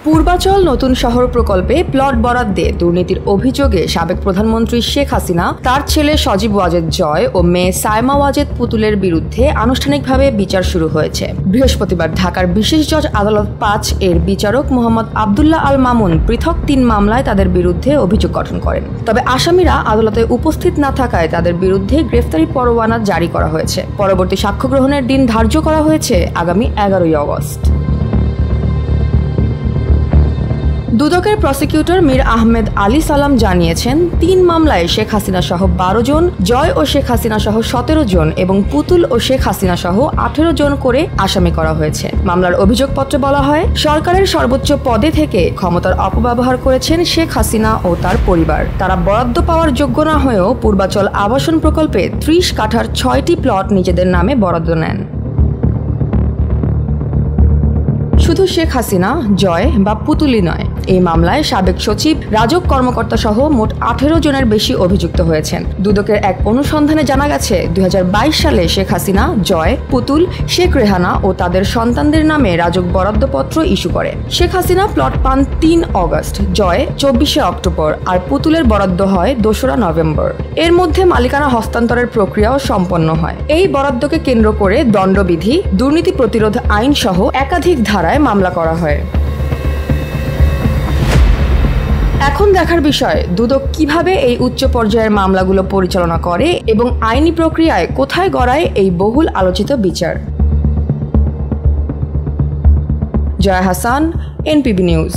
পূর্বাচল নতুন শহর প্রকল্পে প্লট বরাদ্দে দুর্নীতির অভিযোগে সাবেক প্রধানমন্ত্রী শেখ হাসিনা, তার ছেলে সজীব ওয়াজেদ জয় ও মেয়ে সায়মা ওয়াজেদ পুতুলের বিরুদ্ধে আনুষ্ঠানিকভাবে বিচার শুরু হয়েছে। বৃহস্পতিবার ঢাকার বিশেষ জজ আদালত ৫ এর বিচারক মোহাম্মদ আবদুল্লাহ আল মামুন পৃথক ৩ মামলায় তাদের বিরুদ্ধে অভিযোগ গঠন করেন। তবে আসামিরা আদালতে উপস্থিত না থাকায় তাদের বিরুদ্ধে গ্রেফতারি পরোয়ানা জারি করা হয়েছে। পরবর্তী সাক্ষ্য গ্রহণের দিন ধার্য করা হয়েছে আগামী ১১ই আগস্ট। দুদকের প্রসিকিউটর মীর আহমেদ আলী সালাম জানিয়েছেন, ৩ মামলায় শেখ হাসিনা সহ ১২ জন, জয় ও শেখ হাসিনা সহ ১৭ জন এবং পুতুল ও শেখ হাসিনা সহ ১৮ জন করে আসামি করা হয়েছে। মামলার অভিযোগপত্রে বলা হয়, সরকারের সর্বোচ্চ পদে থেকে ক্ষমতার অপব্যবহার করেছেন শেখ হাসিনা ও তার পরিবার। তারা বরাদ্দ পাওয়ার যোগ্য না হয়েও পূর্বাচল আবাসন প্রকল্পে ৩০ কাঠার ৬টি প্লট নিজেদের নামে বরাদ্দ নেন। শুধু শেখ হাসিনা, জয় বা পুতুলই নয়, এই মামলায় সাবেক সচিব, রাজক কর্মকর্তা সহ মোট ১৮ জনের বেশি অভিযুক্ত হয়েছেন। দুদকের এক অনুসন্ধানে জানা গেছে, ২০২২ সালে শেখ হাসিনা, জয়, পুতুল, শেখ রেহানা ও তাদের সন্তানদের নামে রাজক বরাদ্দপত্র ইস্যু করে। শেখ হাসিনা প্লট পান ৩ অগস্ট, জয় ২৪শে অক্টোবর আর পুতুলের বরাদ্দ হয় ২রা নভেম্বর। এর মধ্যে মালিকানা হস্তান্তরের প্রক্রিয়াও সম্পন্ন হয়। এই বরাদ্দকে কেন্দ্র করে দণ্ডবিধি, দুর্নীতি প্রতিরোধ আইন সহ একাধিক ধারায় মামলা করা হয়। এখন দেখার বিষয়, দুদক কিভাবে এই উচ্চ পর্যায়ের মামলাগুলো পরিচালনা করে এবং আইনি প্রক্রিয়ায় কোথায় গড়ায় এই বহুল আলোচিত বিচার। Joya Hasan, NPB news.